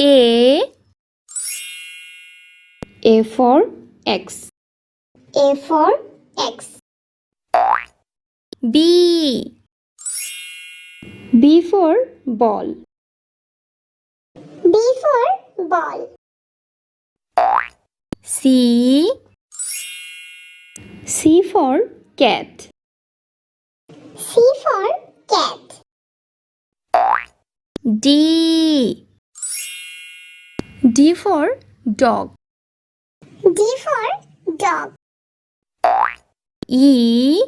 A for X. A for X. B for ball. B for ball. C for cat. C for cat. D for dog. D for dog. E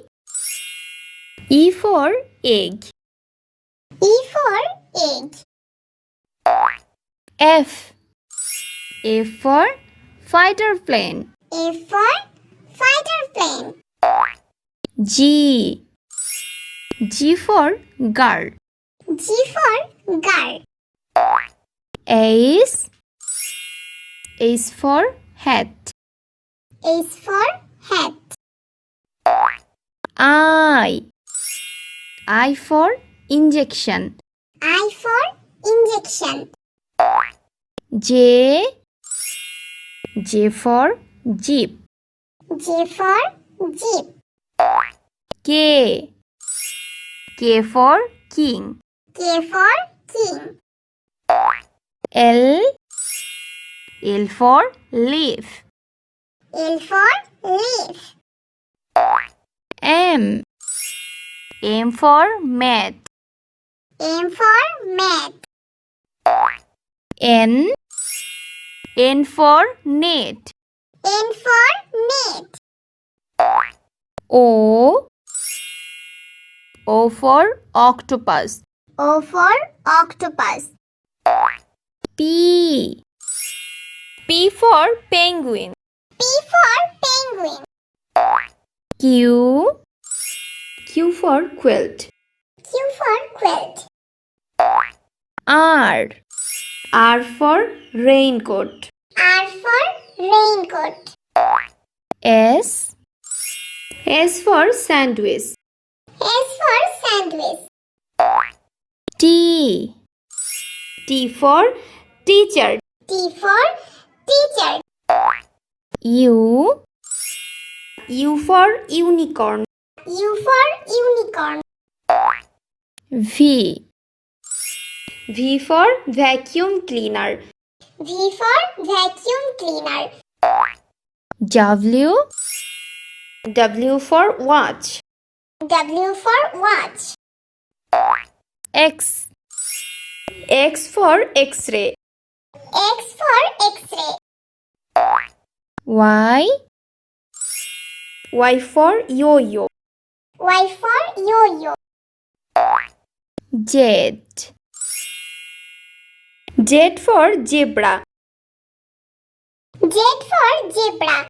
for egg. E for egg. F for fighter plane. A for fighter plane. G for girl. G for girl. H for hat. H for hat. I for injection. I for injection. J for jeep. J for jeep. K for king. K for king. L for leaf. L for leaf. M for mat. M for mat. N for net. N for net. O for octopus. O for octopus. P for penguin. P for penguin. Q for quilt. Q for quilt. R for raincoat. R for raincoat. S for sandwich. S for sandwich. T for teacher. T for teacher. U for unicorn. U for unicorn. V for vacuum cleaner. V for vacuum cleaner. W for watch. W for watch. X for X-ray. X for X-ray. Y for yo-yo. Y for yo-yo. Z for zebra. Z for zebra.